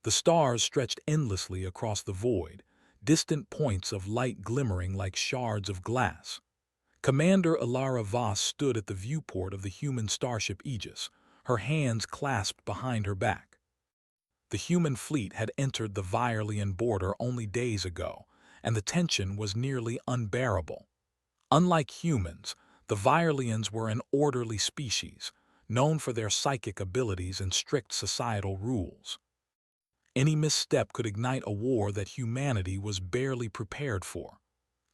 The stars stretched endlessly across the void, distant points of light glimmering like shards of glass. Commander Alara Voss stood at the viewport of the human starship Aegis, her hands clasped behind her back. The human fleet had entered the Virelian border only days ago, and the tension was nearly unbearable. Unlike humans, the Virelians were an orderly species, known for their psychic abilities and strict societal rules. Any misstep could ignite a war that humanity was barely prepared for.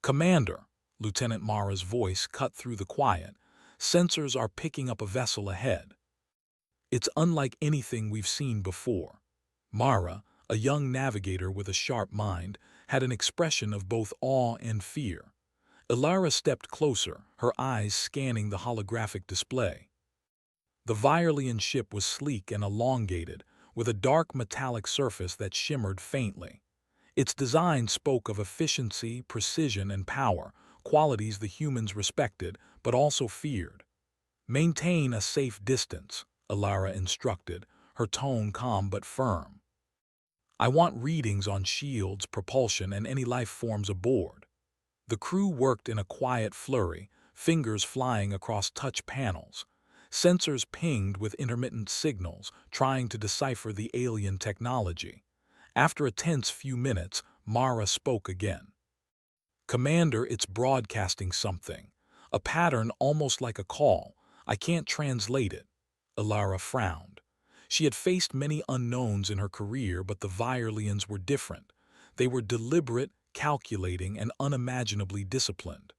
"Commander," Lieutenant Mara's voice cut through the quiet, "sensors are picking up a vessel ahead. It's unlike anything we've seen before." Mara, a young navigator with a sharp mind, had an expression of both awe and fear. Ilara stepped closer, her eyes scanning the holographic display. The Virelian ship was sleek and elongated, with a dark metallic surface that shimmered faintly. Its design spoke of efficiency, precision, and power, qualities the humans respected but also feared. "Maintain a safe distance," Ilara instructed, her tone calm but firm. "I want readings on shields, propulsion, and any life forms aboard." The crew worked in a quiet flurry, fingers flying across touch panels. Sensors pinged with intermittent signals, trying to decipher the alien technology. After a tense few minutes, Mara spoke again. "Commander, it's broadcasting something. A pattern almost like a call. I can't translate it." Ilara frowned. She had faced many unknowns in her career, but the Virelians were different. They were deliberate, calculating, and unimaginably disciplined.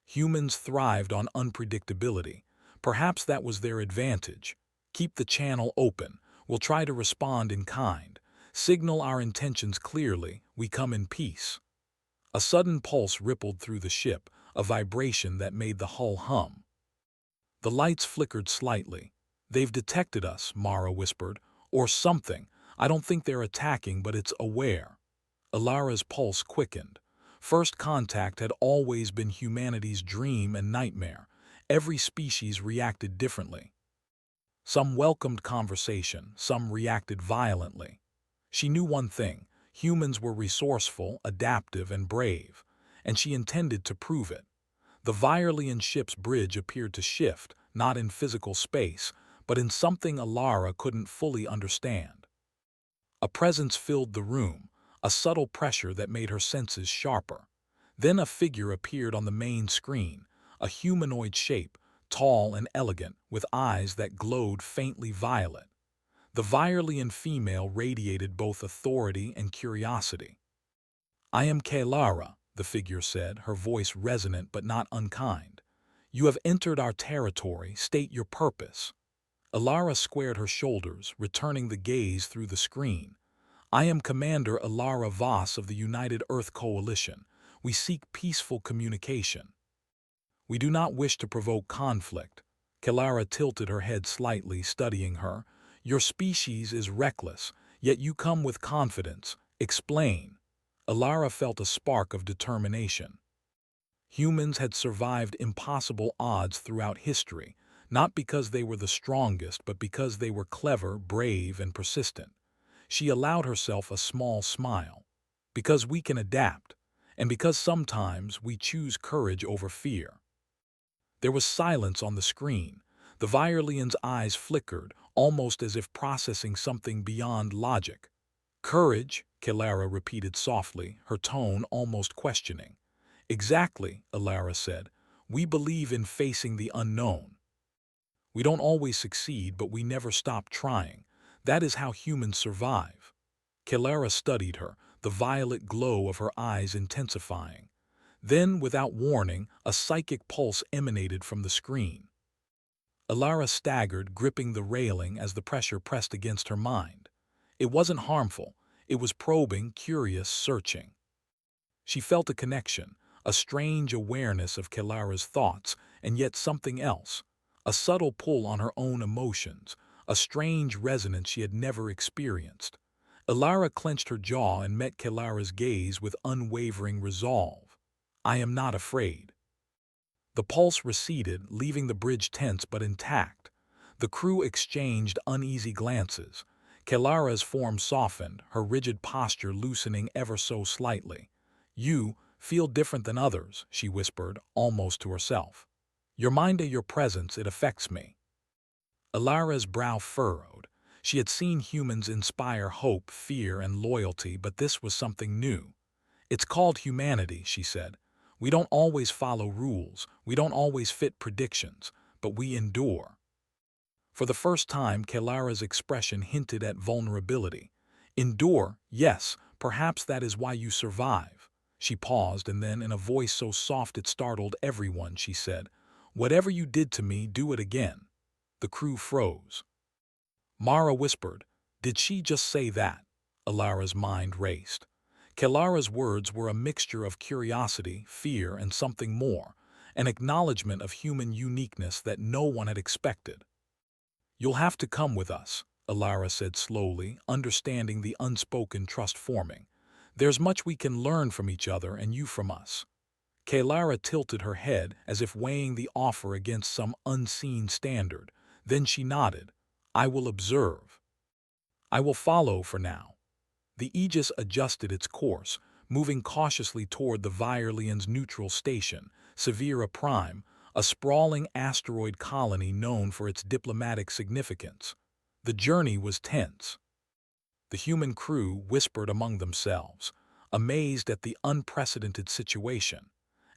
Humans thrived on unpredictability. Perhaps that was their advantage. "Keep the channel open. We'll try to respond in kind. Signal our intentions clearly. We come in peace." A sudden pulse rippled through the ship, a vibration that made the hull hum. The lights flickered slightly. "They've detected us," Mara whispered. "Or something. I don't think they're attacking, but it's aware." Ilara's pulse quickened. First contact had always been humanity's dream and nightmare. Every species reacted differently. Some welcomed conversation, some reacted violently. She knew one thing: humans were resourceful, adaptive, and brave, and she intended to prove it. The Virelian ship's bridge appeared to shift, not in physical space, but in something Ilara couldn't fully understand. A presence filled the room, a subtle pressure that made her senses sharper. Then a figure appeared on the main screen, a humanoid shape, tall and elegant, with eyes that glowed faintly violet. The Virelian female radiated both authority and curiosity. "I am Kalara," the figure said, her voice resonant but not unkind. "You have entered our territory. State your purpose." Ilara squared her shoulders, returning the gaze through the screen. "I am Commander Ilara Voss of the United Earth Coalition. We seek peaceful communication. We do not wish to provoke conflict." Kalara tilted her head slightly, studying her. "Your species is reckless, yet you come with confidence. Explain." Ilara felt a spark of determination. Humans had survived impossible odds throughout history, not because they were the strongest, but because they were clever, brave, and persistent. She allowed herself a small smile. "Because we can adapt, and because sometimes we choose courage over fear." There was silence on the screen. The Virelian's eyes flickered, almost as if processing something beyond logic. "Courage," Kalara repeated softly, her tone almost questioning. "Exactly," Ilara said. "We believe in facing the unknown. We don't always succeed, but we never stop trying. That is how humans survive." Kalara studied her, the violet glow of her eyes intensifying. Then, without warning, a psychic pulse emanated from the screen. Ilara staggered, gripping the railing as the pressure pressed against her mind. It wasn't harmful. It was probing, curious, searching. She felt a connection, a strange awareness of Kalara's thoughts, and yet something else. A subtle pull on her own emotions, a strange resonance she had never experienced. Ilara clenched her jaw and met Kalara's gaze with unwavering resolve. "I am not afraid." The pulse receded, leaving the bridge tense but intact. The crew exchanged uneasy glances. Kelara's form softened, her rigid posture loosening ever so slightly. "You feel different than others," she whispered, almost to herself. "Your mind and your presence, it affects me." Alara's brow furrowed. She had seen humans inspire hope, fear, and loyalty, but this was something new. "It's called humanity," she said. "We don't always follow rules, we don't always fit predictions, but we endure." For the first time, Kelara's expression hinted at vulnerability. "Endure, yes, perhaps that is why you survive." She paused, and then, in a voice so soft it startled everyone, she said, "Whatever you did to me, do it again." The crew froze. Mara whispered, "Did she just say that?" Alara's mind raced. Kelara's words were a mixture of curiosity, fear, and something more, an acknowledgement of human uniqueness that no one had expected. "You'll have to come with us," Alara said slowly, understanding the unspoken trust forming. "There's much we can learn from each other and you from us." Kelara tilted her head as if weighing the offer against some unseen standard. Then she nodded. "I will observe. I will follow for now." The Aegis adjusted its course, moving cautiously toward the Virelian's neutral station, Severa Prime, a sprawling asteroid colony known for its diplomatic significance. The journey was tense. The human crew whispered among themselves, amazed at the unprecedented situation.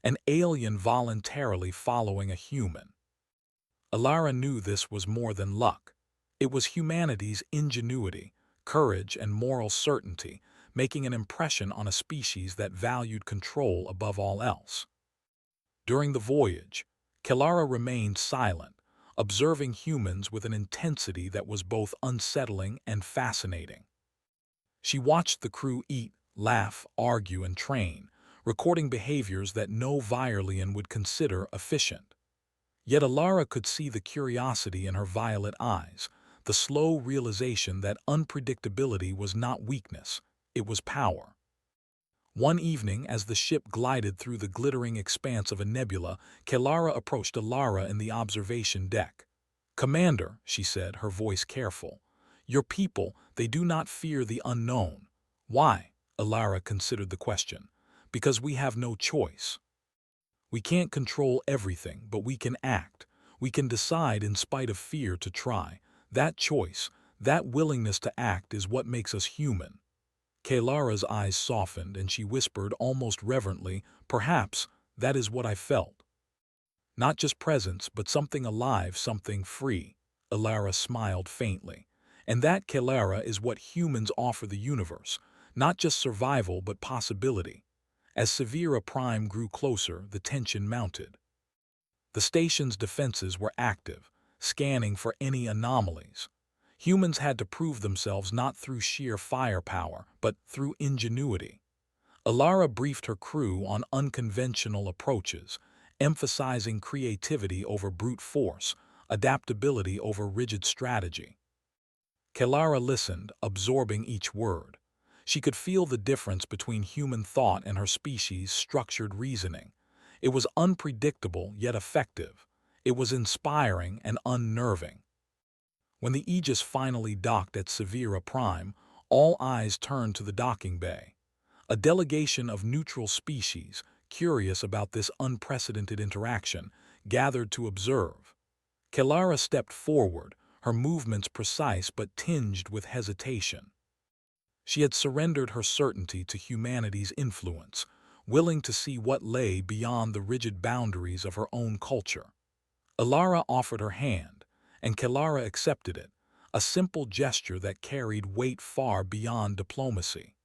An alien voluntarily following a human. Alara knew this was more than luck. It was humanity's ingenuity, courage, and moral certainty, making an impression on a species that valued control above all else. During the voyage, Kelara remained silent, observing humans with an intensity that was both unsettling and fascinating. She watched the crew eat, laugh, argue, and train, recording behaviors that no Virelian would consider efficient. Yet Alara could see the curiosity in her violet eyes, the slow realization that unpredictability was not weakness, it was power. One evening, as the ship glided through the glittering expanse of a nebula, Kelara approached Alara in the observation deck. "Commander," she said, her voice careful, "your people, they do not fear the unknown." "Why?" Alara considered the question. "Because we have no choice. We can't control everything, but we can act. We can decide in spite of fear to try. That choice, that willingness to act is what makes us human." Kelara's eyes softened and she whispered almost reverently, "Perhaps that is what I felt. Not just presence, but something alive, something free." Alara smiled faintly. "And that, Kelara, is what humans offer the universe. Not just survival, but possibility." As Severa Prime grew closer, the tension mounted. The station's defenses were active, scanning for any anomalies. Humans had to prove themselves not through sheer firepower, but through ingenuity. Alara briefed her crew on unconventional approaches, emphasizing creativity over brute force, adaptability over rigid strategy. Kelara listened, absorbing each word. She could feel the difference between human thought and her species' structured reasoning. It was unpredictable yet effective. It was inspiring and unnerving. When the Aegis finally docked at Severa Prime, all eyes turned to the docking bay. A delegation of neutral species, curious about this unprecedented interaction, gathered to observe. Kelara stepped forward, her movements precise but tinged with hesitation. She had surrendered her certainty to humanity's influence, willing to see what lay beyond the rigid boundaries of her own culture. Alara offered her hand, and Kelara accepted it, a simple gesture that carried weight far beyond diplomacy.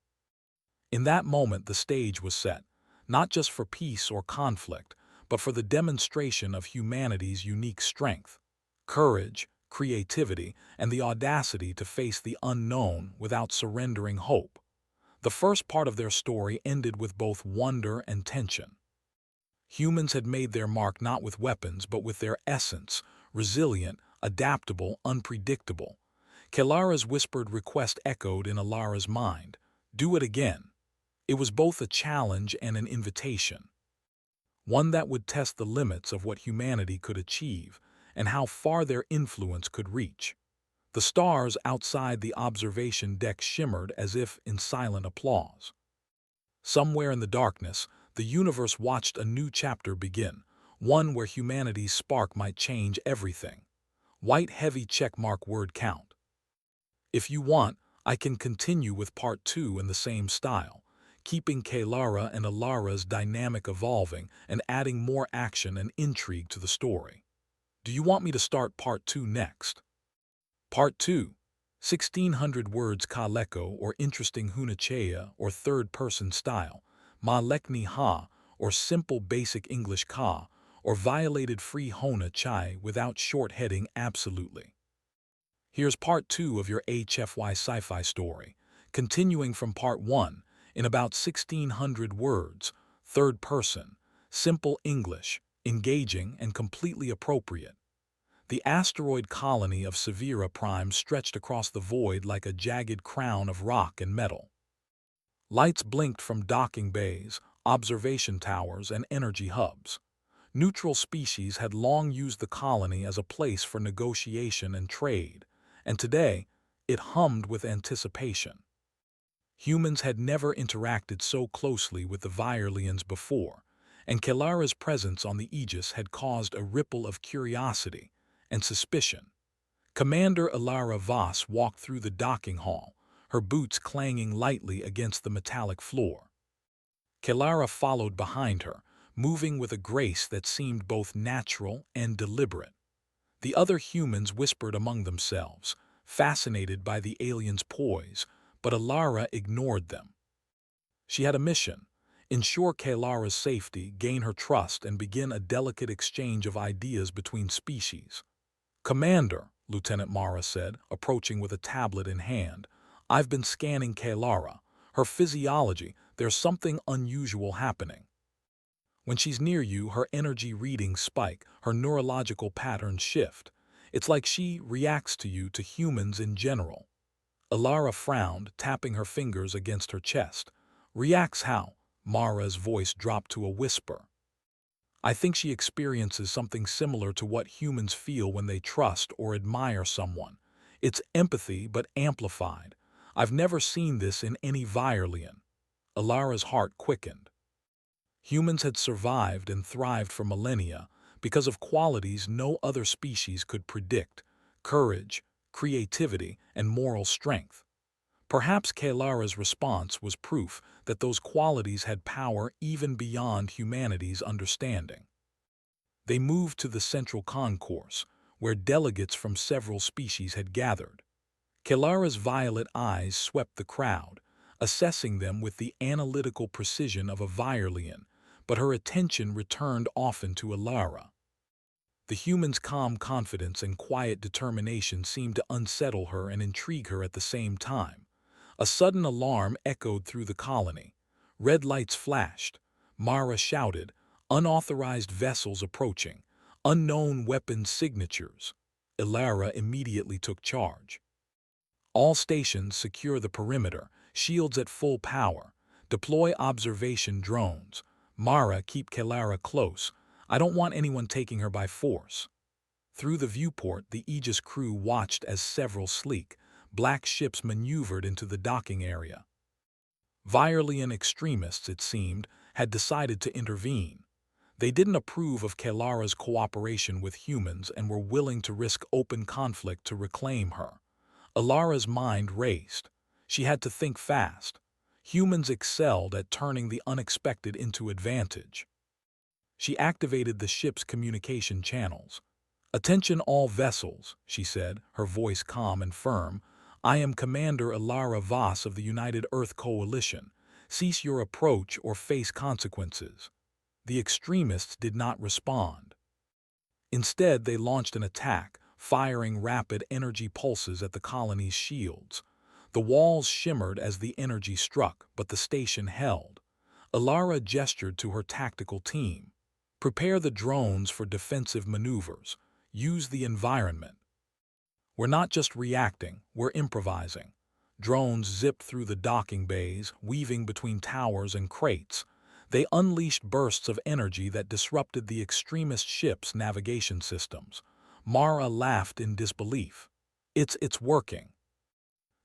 In that moment the stage was set, not just for peace or conflict, but for the demonstration of humanity's unique strength, courage, creativity, and the audacity to face the unknown without surrendering hope. The first part of their story ended with both wonder and tension. Humans had made their mark not with weapons but with their essence, resilient, adaptable, unpredictable. Kelara's whispered request echoed in Alara's mind. "Do it again." It was both a challenge and an invitation. One that would test the limits of what humanity could achieve and how far their influence could reach. The stars outside the observation deck shimmered as if in silent applause. Somewhere in the darkness, the universe watched a new chapter begin, one where humanity's spark might change everything. White heavy checkmark word count. If you want, I can continue with part 2 in the same style, keeping Kalara and Alara's dynamic evolving and adding more action and intrigue to the story. Do you want me to start part 2 next? Part 2. 1600 words Kaleko or interesting Hunachea or third-person style, Ma Lekni Ha or simple basic English Ka or violated free Hona Chai without short heading absolutely. Here's part 2 of your HFY Sci-Fi story, continuing from part 1, in about 1600 words, third person, simple English, engaging and completely appropriate. The asteroid colony of Severa Prime stretched across the void like a jagged crown of rock and metal. Lights blinked from docking bays, observation towers, and energy hubs. Neutral species had long used the colony as a place for negotiation and trade, and today it hummed with anticipation. Humans had never interacted so closely with the Virelians before, and Kalara's presence on the Aegis had caused a ripple of curiosity and suspicion. Commander Alara Voss walked through the docking hall, her boots clanging lightly against the metallic floor. Kalara followed behind her, moving with a grace that seemed both natural and deliberate. The other humans whispered among themselves, fascinated by the alien's poise, but Alara ignored them. She had a mission: ensure Kalara's safety, gain her trust, and begin a delicate exchange of ideas between species. "Commander," Lieutenant Mara said, approaching with a tablet in hand, "I've been scanning Kalara. Her physiology, there's something unusual happening. When she's near you, her energy readings spike, her neurological patterns shift. It's like she reacts to you, to humans in general." Alara frowned, tapping her fingers against her chest. "Reacts how?" Mara's voice dropped to a whisper. "I think she experiences something similar to what humans feel when they trust or admire someone. It's empathy, but amplified. I've never seen this in any Virelian." Alara's heart quickened. Humans had survived and thrived for millennia because of qualities no other species could predict: courage, creativity, and moral strength. Perhaps Kalara's response was proof that those qualities had power even beyond humanity's understanding. They moved to the central concourse, where delegates from several species had gathered. Kalara's violet eyes swept the crowd, assessing them with the analytical precision of a Virelian, but her attention returned often to Alara. The human's calm confidence and quiet determination seemed to unsettle her and intrigue her at the same time. A sudden alarm echoed through the colony. Red lights flashed. Mara shouted, "Unauthorized vessels approaching. Unknown weapons signatures." Alara immediately took charge. "All stations secure the perimeter, shields at full power. Deploy observation drones. Mara, keep Kalara close. I don't want anyone taking her by force." Through the viewport, the Aegis crew watched as several sleek, black ships maneuvered into the docking area. Virelian extremists, it seemed, had decided to intervene. They didn't approve of Kalara's cooperation with humans and were willing to risk open conflict to reclaim her. Alara's mind raced. She had to think fast. Humans excelled at turning the unexpected into advantage. She activated the ship's communication channels. "Attention all vessels," she said, her voice calm and firm. "I am Commander Alara Voss of the United Earth Coalition. Cease your approach or face consequences." The extremists did not respond. Instead, they launched an attack, firing rapid energy pulses at the colony's shields. The walls shimmered as the energy struck, but the station held. Alara gestured to her tactical team. "Prepare the drones for defensive maneuvers. Use the environment." "We're not just reacting, we're improvising." Drones zipped through the docking bays, weaving between towers and crates. They unleashed bursts of energy that disrupted the extremist ship's navigation systems. Mara laughed in disbelief. It's working.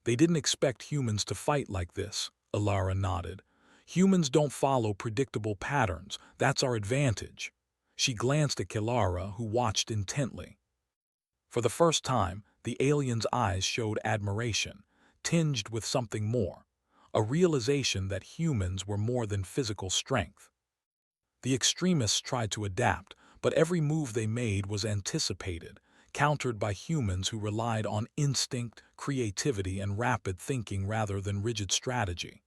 They didn't expect humans to fight like this, Alara nodded. Humans don't follow predictable patterns. That's our advantage. She glanced at Kilara, who watched intently. For the first time, the alien's eyes showed admiration, tinged with something more, a realization that humans were more than physical strength. The extremists tried to adapt, but every move they made was anticipated, countered by humans who relied on instinct, creativity, and rapid thinking rather than rigid strategy.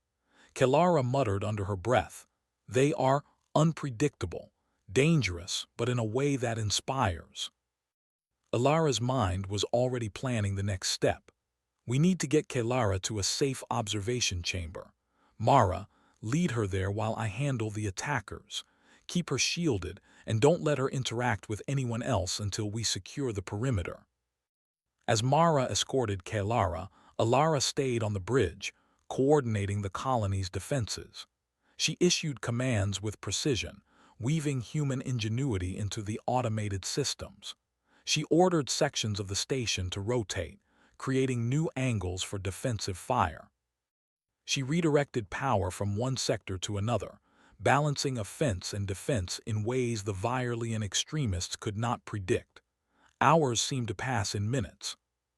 Kilara muttered under her breath, "They are unpredictable, dangerous, but in a way that inspires." Alara's mind was already planning the next step. "We need to get Kilara to a safe observation chamber. Mara, lead her there while I handle the attackers. Keep her shielded and don't let her interact with anyone else until we secure the perimeter." As Mara escorted Kilara, Alara stayed on the bridge, coordinating the colony's defenses. She issued commands with precision, weaving human ingenuity into the automated systems. She ordered sections of the station to rotate, creating new angles for defensive fire. She redirected power from one sector to another, balancing offense and defense in ways the Virelian extremists could not predict. Hours seemed to pass in minutes.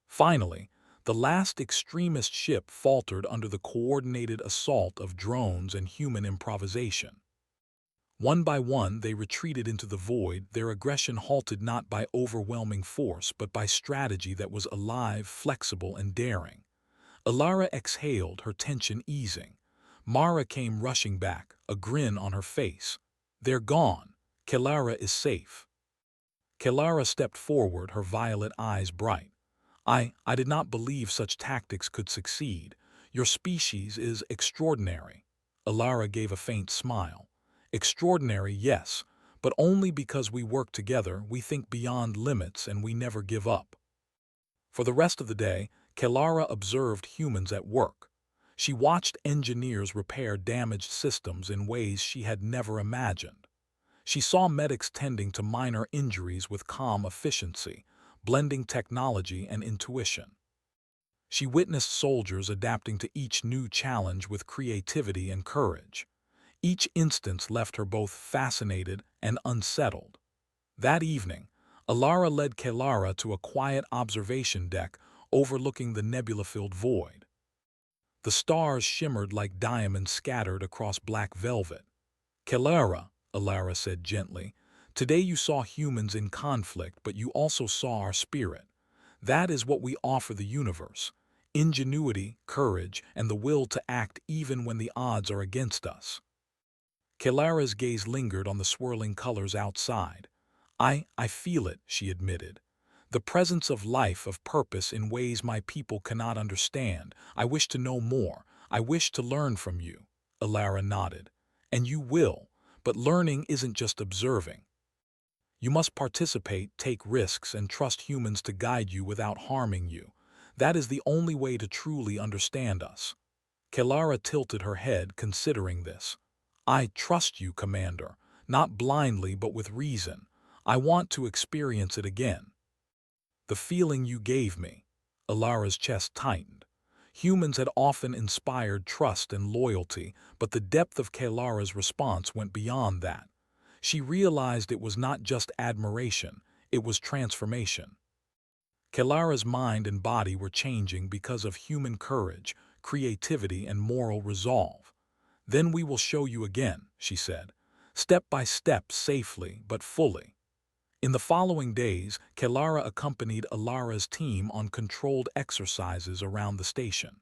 Finally, the last extremist ship faltered under the coordinated assault of drones and human improvisation. One by one, they retreated into the void, their aggression halted not by overwhelming force but by strategy that was alive, flexible, and daring. Alara exhaled, her tension easing. Mara came rushing back, a grin on her face. "They're gone. Kilara is safe." Kilara stepped forward, her violet eyes bright. I did not believe such tactics could succeed. Your species is extraordinary." Alara gave a faint smile. "Extraordinary, yes, but only because we work together, we think beyond limits, and we never give up." For the rest of the day, Kilara observed humans at work. She watched engineers repair damaged systems in ways she had never imagined. She saw medics tending to minor injuries with calm efficiency, blending technology and intuition. She witnessed soldiers adapting to each new challenge with creativity and courage. Each instance left her both fascinated and unsettled. That evening, Alara led Kilara to a quiet observation deck overlooking the nebula-filled void. The stars shimmered like diamonds scattered across black velvet. "Kilara," Alara said gently, "today you saw humans in conflict, but you also saw our spirit. That is what we offer the universe: ingenuity, courage, and the will to act even when the odds are against us." Kilara's gaze lingered on the swirling colors outside. I feel it," she admitted. "The presence of life, of purpose in ways my people cannot understand. I wish to know more. I wish to learn from you." Alara nodded. "And you will, but learning isn't just observing. You must participate, take risks, and trust humans to guide you without harming you. That is the only way to truly understand us." Kilara tilted her head, considering this. "I trust you, Commander, not blindly but with reason. I want to experience it again." "The feeling you gave me." Alara's chest tightened. Humans had often inspired trust and loyalty, but the depth of Kilara's response went beyond that. She realized it was not just admiration, it was transformation. Kilara's mind and body were changing because of human courage, creativity, and moral resolve. "Then we will show you again," she said, "step by step, safely but fully." In the following days, Kilara accompanied Alara's team on controlled exercises around the station.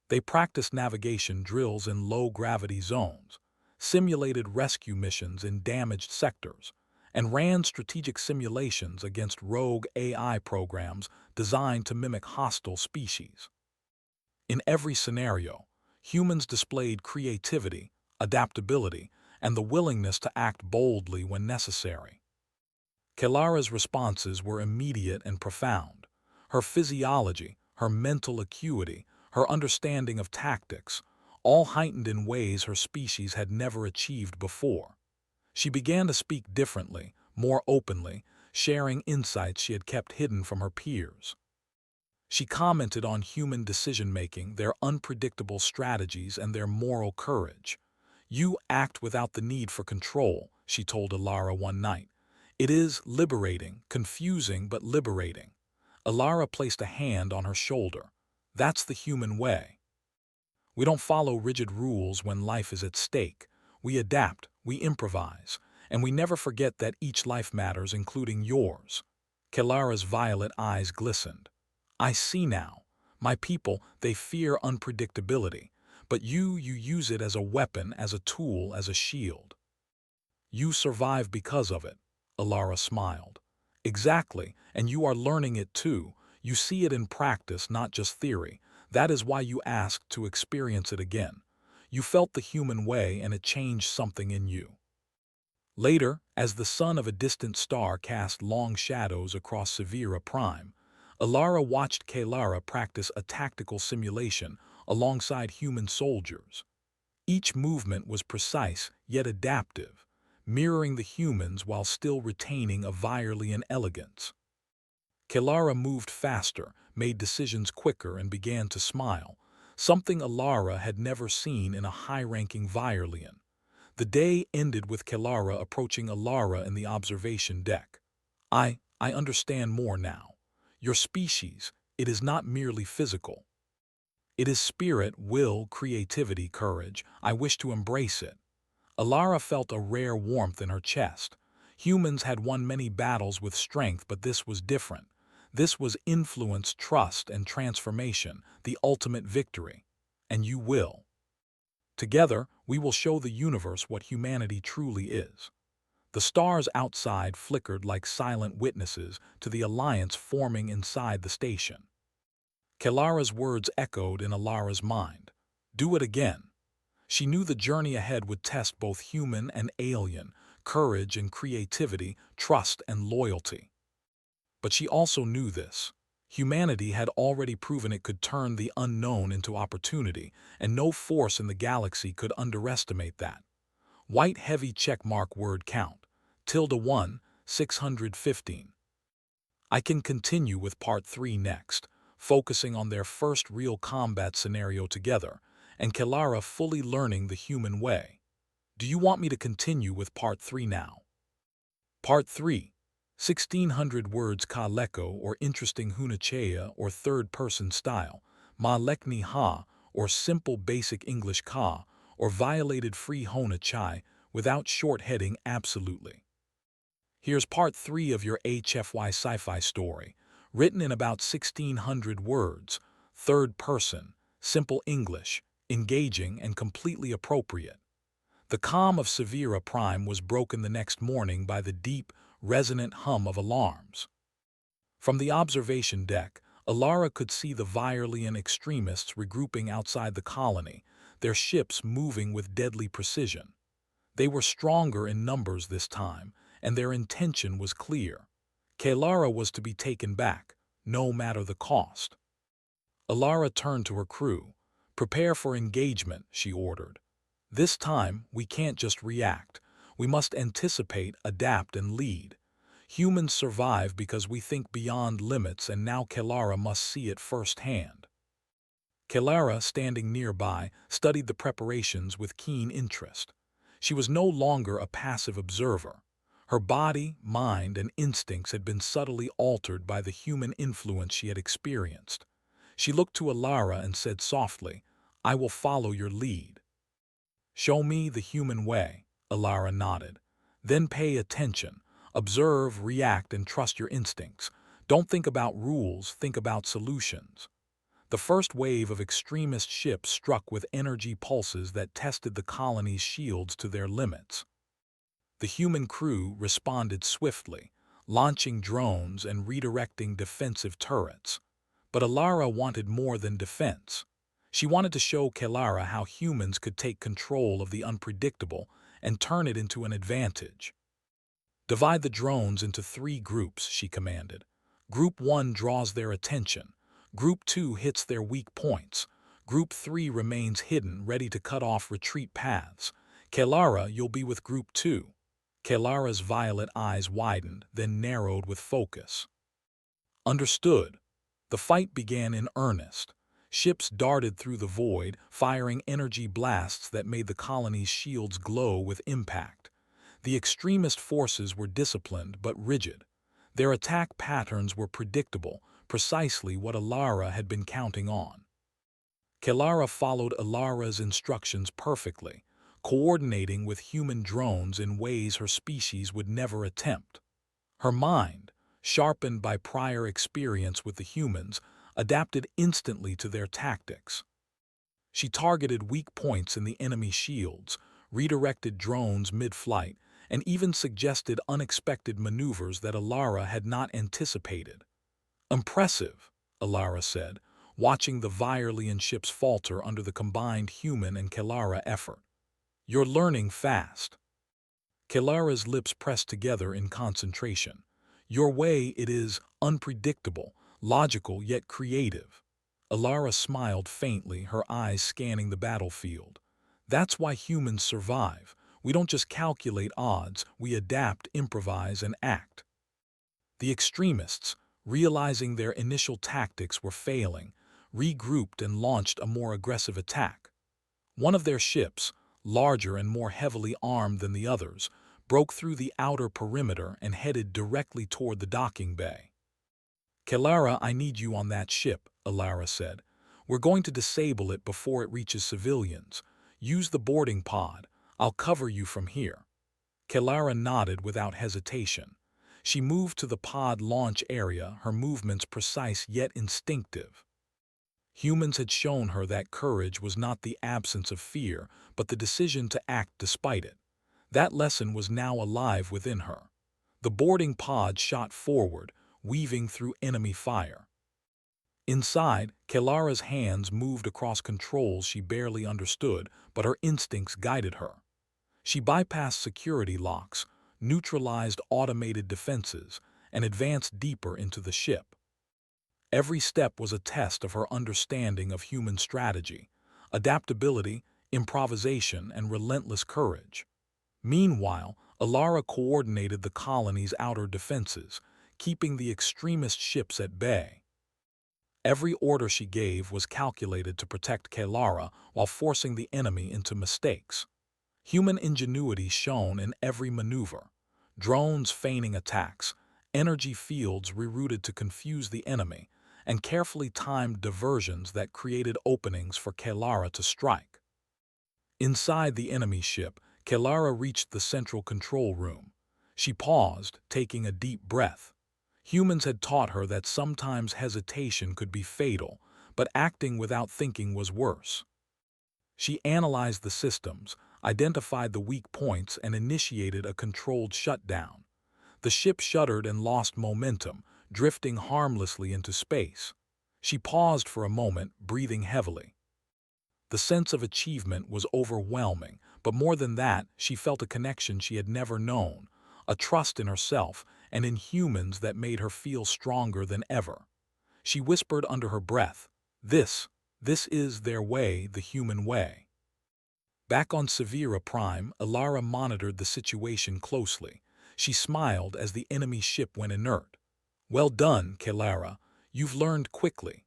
They practiced navigation drills in low-gravity zones, simulated rescue missions in damaged sectors, and ran strategic simulations against rogue AI programs designed to mimic hostile species. In every scenario, humans displayed creativity, adaptability, and the willingness to act boldly when necessary. Kilara's responses were immediate and profound. Her physiology, her mental acuity, her understanding of tactics, all heightened in ways her species had never achieved before. She began to speak differently, more openly, sharing insights she had kept hidden from her peers. She commented on human decision-making, their unpredictable strategies, and their moral courage. "You act without the need for control," she told Alara one night. "It is liberating, confusing but liberating." Alara placed a hand on her shoulder. "That's the human way. We don't follow rigid rules when life is at stake. We adapt, we improvise, and we never forget that each life matters, including yours." Kelara's violet eyes glistened. "I see now. My people, they fear unpredictability. But you use it as a weapon, as a tool, as a shield. You survive because of it." Alara smiled. "Exactly, and you are learning it too. You see it in practice, not just theory. That is why you asked to experience it again. You felt the human way and it changed something in you." Later, as the sun of a distant star cast long shadows across Severa Prime, Alara watched Kelara practice a tactical simulation alongside human soldiers. Each movement was precise yet adaptive, mirroring the humans while still retaining a Virelian elegance. Kelara moved faster, made decisions quicker, and began to smile, something Alara had never seen in a high-ranking Virelian. The day ended with Kelara approaching Alara in the observation deck. I understand more now. Your species, it is not merely physical. It is spirit, will, creativity, courage. I wish to embrace it." Alara felt a rare warmth in her chest. Humans had won many battles with strength, but this was different. This was influence, trust, and transformation, the ultimate victory. And you will. Together, we will show the universe what humanity truly is. The stars outside flickered like silent witnesses to the alliance forming inside the station. Kelara's words echoed in Alara's mind. Do it again. She knew the journey ahead would test both human and alien, courage and creativity, trust and loyalty. But she also knew this. Humanity had already proven it could turn the unknown into opportunity, and no force in the galaxy could underestimate that. White heavy checkmark word count. ~1, 615. I can continue with part 3 next, focusing on their first real combat scenario together, and Kelara fully learning the human way. Do you want me to continue with part 3 now? Part 3. 1600 words ka leko, or interesting hunachea, or third-person style, ma lekni ha, or simple basic English ka, or violated free hona chai, without short heading absolutely. Here's part 3 of your HFY sci-fi story, written in about 1600 words, third person, simple English, engaging and completely appropriate. The calm of Severa Prime was broken the next morning by the deep, resonant hum of alarms. From the observation deck, Alara could see the Virelian extremists regrouping outside the colony, their ships moving with deadly precision. They were stronger in numbers this time, and their intention was clear. Kelara was to be taken back, no matter the cost. Alara turned to her crew. "Prepare for engagement," she ordered. "This time, we can't just react. We must anticipate, adapt, and lead. Humans survive because we think beyond limits, and now Kelara must see it firsthand." Kelara, standing nearby, studied the preparations with keen interest. She was no longer a passive observer. Her body, mind, and instincts had been subtly altered by the human influence she had experienced. She looked to Alara and said softly, "I will follow your lead." "Show me the human way," Alara nodded. "Then pay attention. Observe, react, and trust your instincts. Don't think about rules, think about solutions." The first wave of extremist ships struck with energy pulses that tested the colony's shields to their limits. The human crew responded swiftly, launching drones and redirecting defensive turrets. But Alara wanted more than defense. She wanted to show Kelara how humans could take control of the unpredictable and turn it into an advantage. "Divide the drones into 3 groups," she commanded. "Group 1 draws their attention. Group 2 hits their weak points. Group 3 remains hidden, ready to cut off retreat paths. Kelara, you'll be with Group 2. Kelara's violet eyes widened, then narrowed with focus. "Understood." The fight began in earnest. Ships darted through the void, firing energy blasts that made the colony's shields glow with impact. The extremist forces were disciplined but rigid. Their attack patterns were predictable, precisely what Alara had been counting on. Kelara followed Alara's instructions perfectly, coordinating with human drones in ways her species would never attempt. Her mind, sharpened by prior experience with the humans, adapted instantly to their tactics. She targeted weak points in the enemy shields, redirected drones mid-flight, and even suggested unexpected maneuvers that Alara had not anticipated. "Impressive," Alara said, watching the Virelian ships falter under the combined human and Kelara effort. "You're learning fast." Kelara's lips pressed together in concentration. "Your way, it is unpredictable, logical yet creative." Alara smiled faintly, her eyes scanning the battlefield. "That's why humans survive. We don't just calculate odds, we adapt, improvise, and act." The extremists, realizing their initial tactics were failing, regrouped and launched a more aggressive attack. One of their ships, larger and more heavily armed than the others, broke through the outer perimeter and headed directly toward the docking bay. "Kelara, I need you on that ship," Alara said. "We're going to disable it before it reaches civilians. Use the boarding pod. I'll cover you from here." Kelara nodded without hesitation. She moved to the pod launch area, her movements precise yet instinctive. Humans had shown her that courage was not the absence of fear, but the decision to act despite it. That lesson was now alive within her. The boarding pod shot forward, weaving through enemy fire. Inside, Kelara's hands moved across controls she barely understood, but her instincts guided her. She bypassed security locks, neutralized automated defenses, and advanced deeper into the ship. Every step was a test of her understanding of human strategy, adaptability, improvisation, and relentless courage. Meanwhile, Alara coordinated the colony's outer defenses, keeping the extremist ships at bay. Every order she gave was calculated to protect Kelara while forcing the enemy into mistakes. Human ingenuity shone in every maneuver. Drones feigning attacks, energy fields rerouted to confuse the enemy, and carefully timed diversions that created openings for Kelara to strike. Inside the enemy ship, Kelara reached the central control room. She paused, taking a deep breath. Humans had taught her that sometimes hesitation could be fatal, but acting without thinking was worse. She analyzed the systems, identified the weak points, and initiated a controlled shutdown. The ship shuddered and lost momentum, drifting harmlessly into space. She paused for a moment, breathing heavily. The sense of achievement was overwhelming, but more than that, she felt a connection she had never known, a trust in herself and in humans that made her feel stronger than ever. She whispered under her breath, This is their way, the human way." Back on Severa Prime, Alara monitored the situation closely. She smiled as the enemy ship went inert. "Well done, Kelara. You've learned quickly."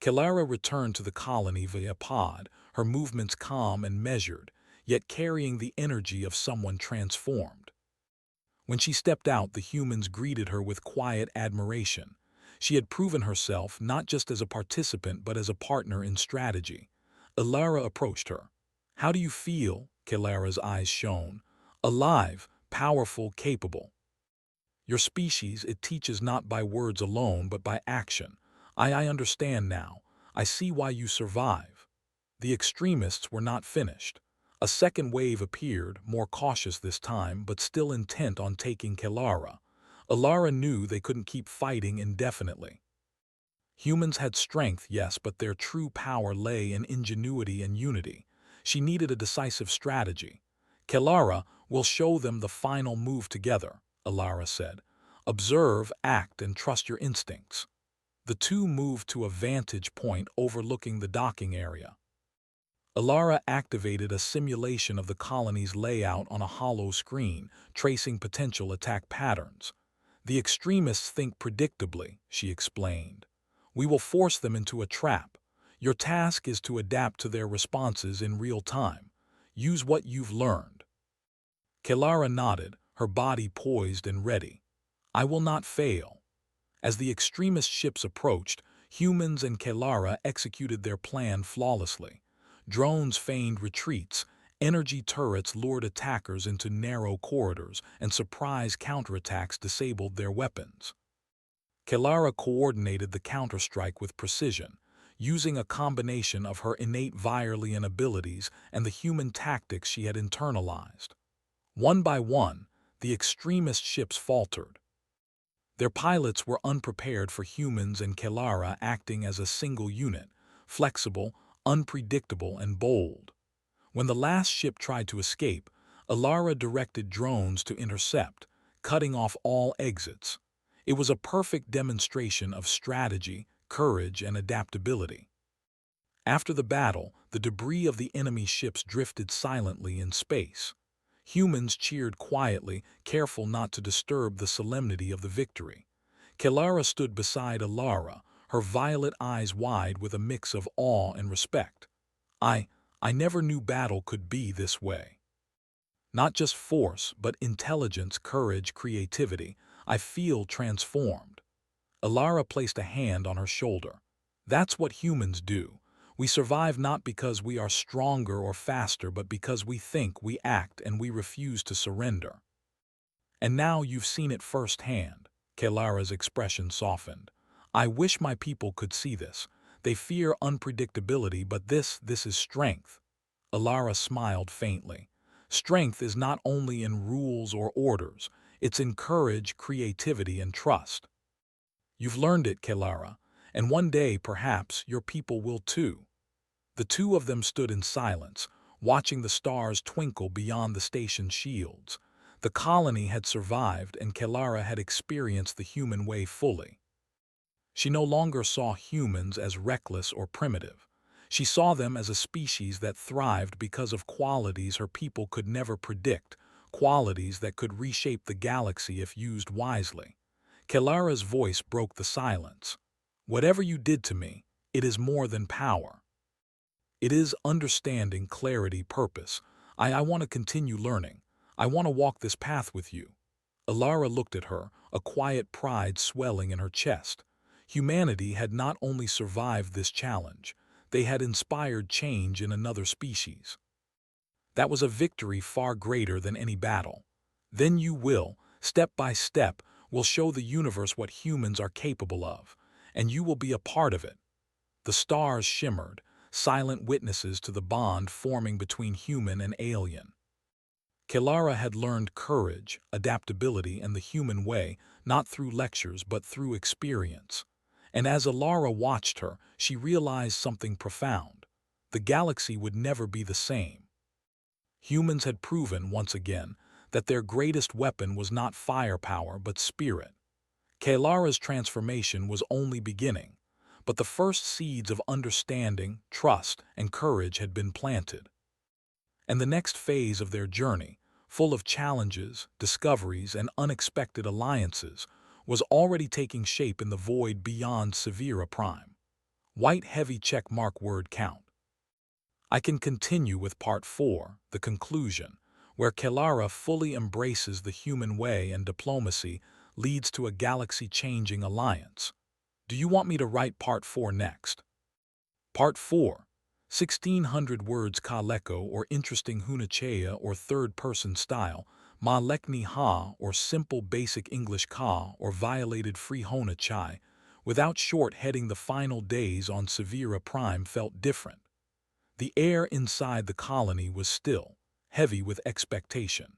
Kelara returned to the colony via pod, her movements calm and measured, yet carrying the energy of someone transformed. When she stepped out, the humans greeted her with quiet admiration. She had proven herself not just as a participant but as a partner in strategy. Alara approached her. "How do you feel?" Kelara's eyes shone. "Alive, powerful, capable." "Your species, it teaches not by words alone but by action. I understand now. I see why you survive." The extremists were not finished. A second wave appeared, more cautious this time, but still intent on taking Kelara. Alara knew they couldn't keep fighting indefinitely. Humans had strength, yes, but their true power lay in ingenuity and unity. She needed a decisive strategy. "Kelara will show them the final move together," Alara said. "Observe, act, and trust your instincts." The two moved to a vantage point overlooking the docking area. Alara activated a simulation of the colony's layout on a hollow screen, tracing potential attack patterns. "The extremists think predictably," she explained. We will force them into a trap. Your task is to adapt to their responses in real time. Use what you've learned." Kelara nodded, her body poised and ready. "I will not fail." As the extremist ships approached, humans and Kelara executed their plan flawlessly. Drones feigned retreats, energy turrets lured attackers into narrow corridors, and surprise counterattacks disabled their weapons. Kelara coordinated the counterstrike with precision, using a combination of her innate Virelian abilities and the human tactics she had internalized. One by one, the extremist ships faltered. Their pilots were unprepared for humans and Kelara acting as a single unit, flexible, unpredictable, and bold. When the last ship tried to escape, Alara directed drones to intercept, cutting off all exits. It was a perfect demonstration of strategy, courage, and adaptability. After the battle, the debris of the enemy ships drifted silently in space. Humans cheered quietly, careful not to disturb the solemnity of the victory. Kelara stood beside Alara, her violet eyes wide with a mix of awe and respect. I never knew battle could be this way. Not just force, but intelligence, courage, creativity. I feel transformed." Alara placed a hand on her shoulder. "That's what humans do. We survive not because we are stronger or faster, but because we think, we act, and we refuse to surrender." "And now you've seen it firsthand." Kelara's expression softened. "I wish my people could see this. They fear unpredictability, but this is strength." Alara smiled faintly. "Strength is not only in rules or orders, it's in courage, creativity, and trust. You've learned it, Kelara, and one day, perhaps, your people will too." The two of them stood in silence, watching the stars twinkle beyond the station's shields. The colony had survived, and Kelara had experienced the human way fully. She no longer saw humans as reckless or primitive. She saw them as a species that thrived because of qualities her people could never predict, qualities that could reshape the galaxy if used wisely. Kelara's voice broke the silence. "Whatever you did to me, it is more than power. It is understanding, clarity, purpose. I want to continue learning. I want to walk this path with you." Alara looked at her, a quiet pride swelling in her chest. Humanity had not only survived this challenge, they had inspired change in another species. That was a victory far greater than any battle. "Then you will, step by step, will show the universe what humans are capable of, and you will be a part of it." The stars shimmered, silent witnesses to the bond forming between human and alien. Kelara had learned courage, adaptability, and the human way, not through lectures but through experience. And as Alara watched her, she realized something profound. The galaxy would never be the same. Humans had proven, once again, that their greatest weapon was not firepower but spirit. Kelara's transformation was only beginning, but the first seeds of understanding, trust, and courage had been planted. And the next phase of their journey, full of challenges, discoveries, and unexpected alliances, was already taking shape in the void beyond Scifi Prime. White heavy check mark word count. I can continue with part 4, the conclusion, where Kelara fully embraces the human way and diplomacy leads to a galaxy-changing alliance. Do you want me to write part 4 next? Part 4. 1600 words Kaleko or interesting Hunachea or third-person style, Ma Lekni Ha or simple basic English Ka or violated free Hona Chai, without short heading. The final days on Scifi Prime felt different. The air inside the colony was still, heavy with expectation.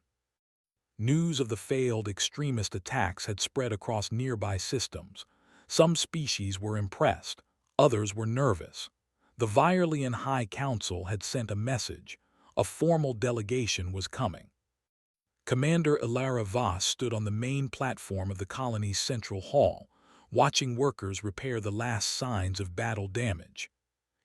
News of the failed extremist attacks had spread across nearby systems. Some species were impressed, others were nervous. The Virelian High Council had sent a message. A formal delegation was coming. Commander Ilara Voss stood on the main platform of the colony's central hall, watching workers repair the last signs of battle damage.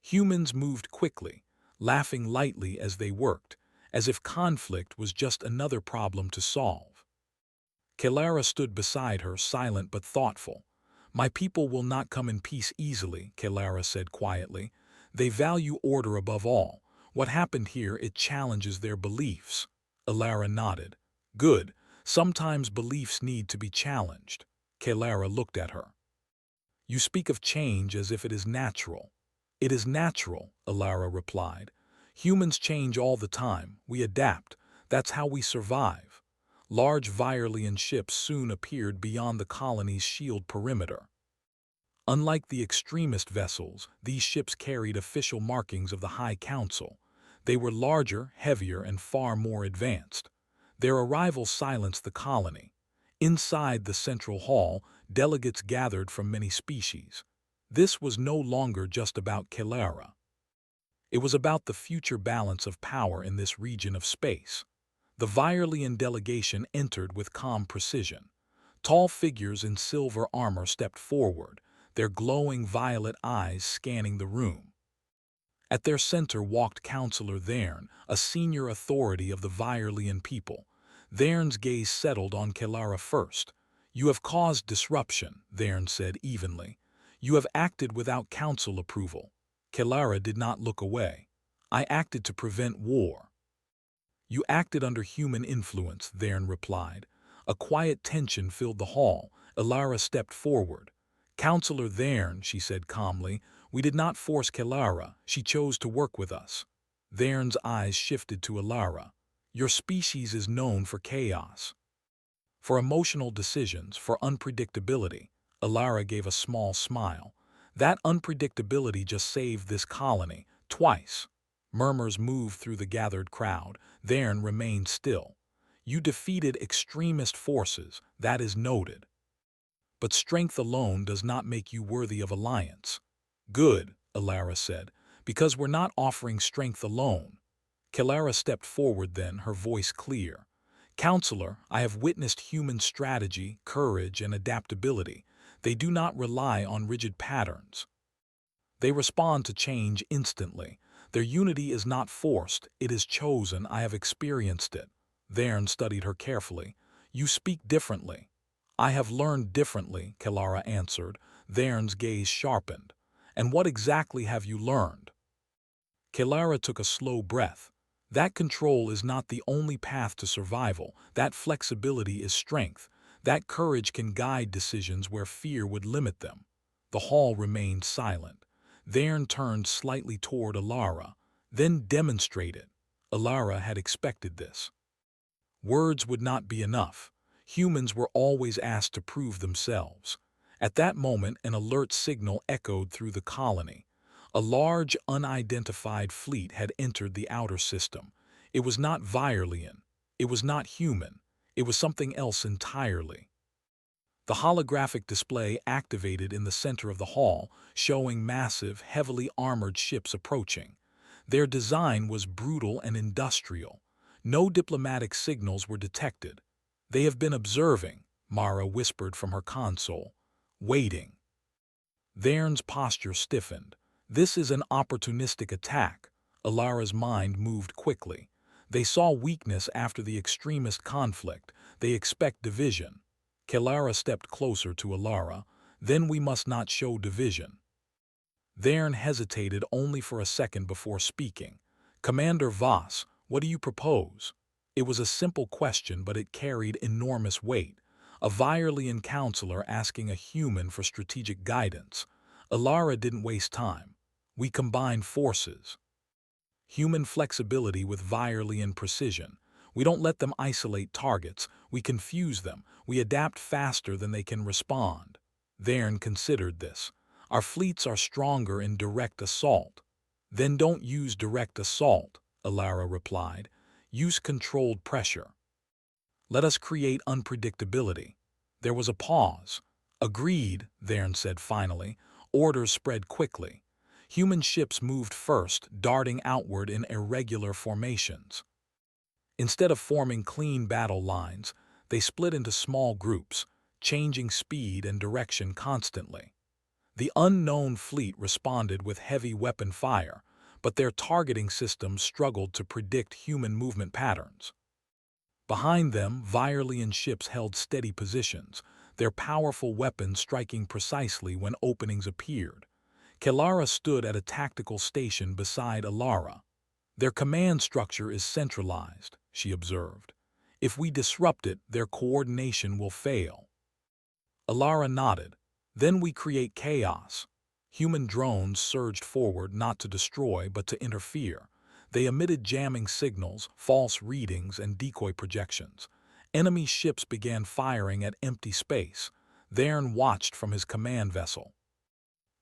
Humans moved quickly, laughing lightly as they worked, as if conflict was just another problem to solve. Kelara stood beside her, silent but thoughtful. My people will not come in peace easily, Kelara said quietly. They value order above all. What happened here, it challenges their beliefs. Alara nodded. Good. Sometimes beliefs need to be challenged. Kelara looked at her. You speak of change as if it is natural. It is natural, Alara replied. Humans change all the time. We adapt. That's how we survive. Large Virelian ships soon appeared beyond the colony's shield perimeter. Unlike the extremist vessels, these ships carried official markings of the High Council. They were larger, heavier, and far more advanced. Their arrival silenced the colony. Inside the central hall, delegates gathered from many species. This was no longer just about Kelara. It was about the future balance of power in this region of space. The Virelian delegation entered with calm precision. Tall figures in silver armor stepped forward, their glowing violet eyes scanning the room. At their center walked Counselor Thern, a senior authority of the Virelian people. Thern's gaze settled on Kelara first. You have caused disruption, Thern said evenly. You have acted without council approval. Kelara did not look away. I acted to prevent war. You acted under human influence, Thern replied. A quiet tension filled the hall. Alara stepped forward. Counselor Thern, she said calmly, we did not force Kelara. She chose to work with us. Thern's eyes shifted to Alara. Your species is known for chaos, for emotional decisions, for unpredictability. Alara gave a small smile. That unpredictability just saved this colony, twice. Murmurs moved through the gathered crowd. Thern remained still. You defeated extremist forces, that is noted. But strength alone does not make you worthy of alliance. Good, Alara said, because we're not offering strength alone. Kelara stepped forward then, her voice clear. Counselor, I have witnessed human strategy, courage, and adaptability. They do not rely on rigid patterns. They respond to change instantly. Their unity is not forced, it is chosen. I have experienced it. Thern studied her carefully. You speak differently. I have learned differently, Kelara answered. Thern's gaze sharpened. And what exactly have you learned? Kelara took a slow breath. That control is not the only path to survival. That flexibility is strength. That courage can guide decisions where fear would limit them. The hall remained silent. Thern turned slightly toward Alara, then demonstrated. Alara had expected this. Words would not be enough. Humans were always asked to prove themselves. At that moment, an alert signal echoed through the colony. A large, unidentified fleet had entered the outer system. It was not Virelian. It was not human. It was something else entirely. The holographic display activated in the center of the hall, showing massive, heavily armored ships approaching. Their design was brutal and industrial. No diplomatic signals were detected. They have been observing, Mara whispered from her console. Waiting. Thern's posture stiffened. This is an opportunistic attack. Alara's mind moved quickly. They saw weakness after the extremist conflict. They expect division. Kelara stepped closer to Alara. Then we must not show division. Thern hesitated only for a second before speaking. Commander Voss, what do you propose? It was a simple question, but it carried enormous weight. A Virelian counselor asking a human for strategic guidance. Alara didn't waste time. We combine forces. Human flexibility with Virelian precision. We don't let them isolate targets. We confuse them. We adapt faster than they can respond. Thern considered this. Our fleets are stronger in direct assault. Then don't use direct assault, Alara replied. Use controlled pressure. Let us create unpredictability. There was a pause. Agreed, Thern said finally. Orders spread quickly. Human ships moved first, darting outward in irregular formations. Instead of forming clean battle lines, they split into small groups, changing speed and direction constantly. The unknown fleet responded with heavy weapon fire, but their targeting systems struggled to predict human movement patterns. Behind them, Virelian ships held steady positions. their powerful weapons striking precisely when openings appeared. Kelara stood at a tactical station beside Alara. Their command structure is centralized, she observed. If we disrupt it, their coordination will fail. Alara nodded. Then we create chaos. Human drones surged forward not to destroy but to interfere. They emitted jamming signals, false readings, and decoy projections. Enemy ships began firing at empty space. Vern watched from his command vessel.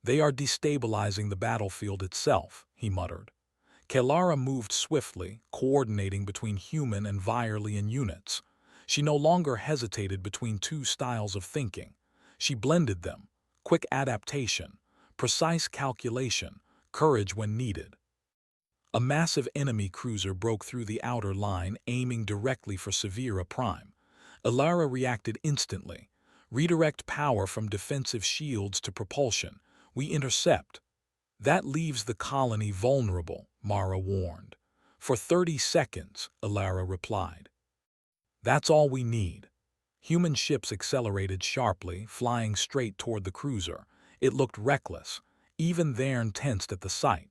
They are destabilizing the battlefield itself, he muttered. Kelara moved swiftly, coordinating between human and Virelian units. She no longer hesitated between two styles of thinking. She blended them: quick adaptation, precise calculation, courage when needed. A massive enemy cruiser broke through the outer line, aiming directly for Severa Prime. Alara reacted instantly. Redirect power from defensive shields to propulsion. We intercept. That leaves the colony vulnerable, Mara warned. For 30 seconds, Alara replied. That's all we need. Human ships accelerated sharply, flying straight toward the cruiser. It looked reckless. Even Vern tensed at the sight.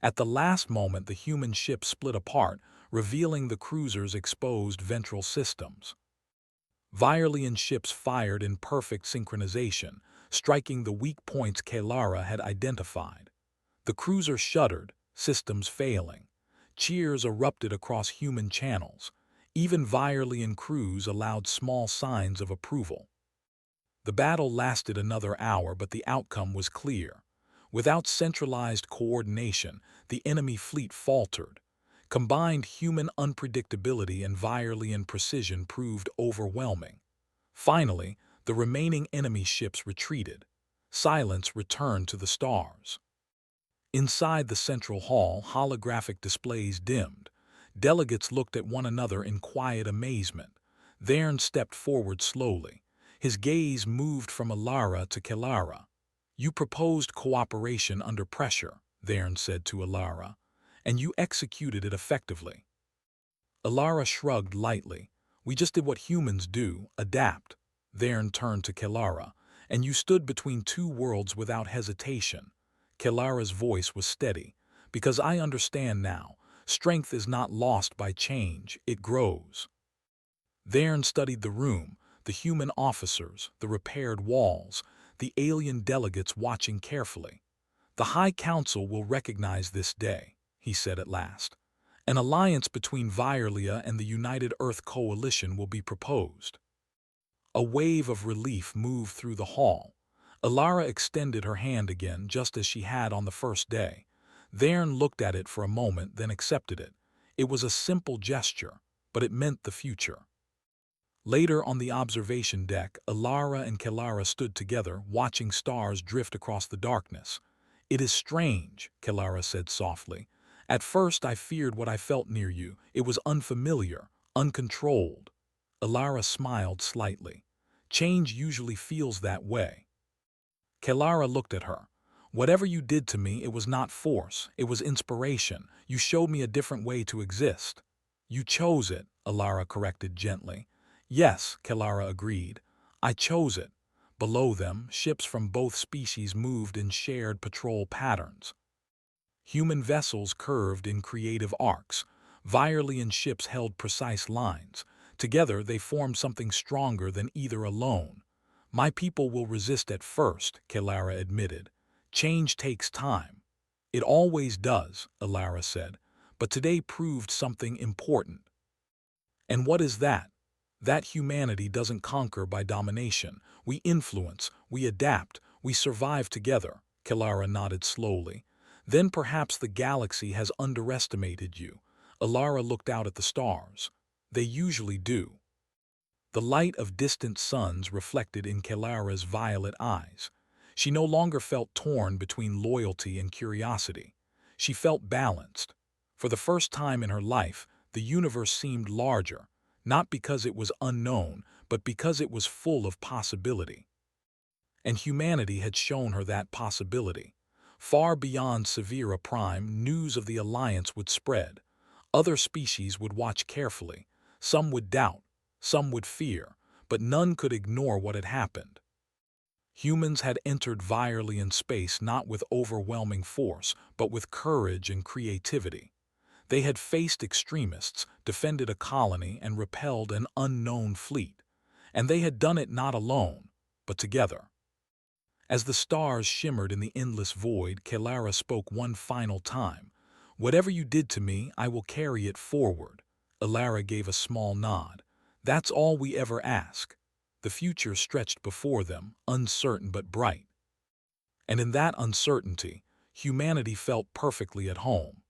At the last moment, the human ship split apart, revealing the cruiser's exposed ventral systems. Virelian ships fired in perfect synchronization, striking the weak points Kelara had identified. The cruiser shuddered, systems failing. Cheers erupted across human channels. Even Virelian crews allowed small signs of approval. The battle lasted another hour, but the outcome was clear. Without centralized coordination, the enemy fleet faltered. Combined human unpredictability and Virelian precision proved overwhelming. Finally, the remaining enemy ships retreated. Silence returned to the stars. Inside the central hall, holographic displays dimmed. Delegates looked at one another in quiet amazement. Vern stepped forward slowly. His gaze moved from Alara to Kelara. You proposed cooperation under pressure, Vern said to Alara, and you executed it effectively. Alara shrugged lightly. We just did what humans do, adapt. Vern turned to Kelara, and you stood between two worlds without hesitation. Kelara's voice was steady. Because I understand now, strength is not lost by change, it grows. Vern studied the room, the human officers, the repaired walls, the alien delegates watching carefully. The High Council will recognize this day, he said at last. An alliance between Virelia and the United Earth Coalition will be proposed. A wave of relief moved through the hall. Alara extended her hand again, just as she had on the first day. Vern looked at it for a moment, then accepted it. It was a simple gesture, but it meant the future. Later on the observation deck, Alara and Kelara stood together, watching stars drift across the darkness. It is strange, Kelara said softly. At first I feared what I felt near you. It was unfamiliar, uncontrolled. Alara smiled slightly. Change usually feels that way. Kelara looked at her. Whatever you did to me, it was not force, it was inspiration. You showed me a different way to exist. You chose it, Alara corrected gently. Yes, Kelara agreed. I chose it. Below them, ships from both species moved in shared patrol patterns. Human vessels curved in creative arcs. Virelian ships held precise lines. Together, they formed something stronger than either alone. My people will resist at first, Kelara admitted. Change takes time. It always does, Alara said, but today proved something important. And what is that? That humanity doesn't conquer by domination. We influence, we adapt, we survive together, Kelara nodded slowly. Then perhaps the galaxy has underestimated you. Alara looked out at the stars. They usually do. The light of distant suns reflected in Kelara's violet eyes. She no longer felt torn between loyalty and curiosity. She felt balanced. For the first time in her life, the universe seemed larger, not because it was unknown, but because it was full of possibility. And humanity had shown her that possibility. Far beyond Severa Prime, news of the alliance would spread. Other species would watch carefully. Some would doubt, some would fear, but none could ignore what had happened. Humans had entered Virelian space not with overwhelming force, but with courage and creativity. They had faced extremists, defended a colony, and repelled an unknown fleet. And they had done it not alone, but together. As the stars shimmered in the endless void, Kelara spoke one final time. "Whatever you did to me, I will carry it forward." Elara gave a small nod. "That's all we ever ask." The future stretched before them, uncertain but bright. And in that uncertainty, humanity felt perfectly at home.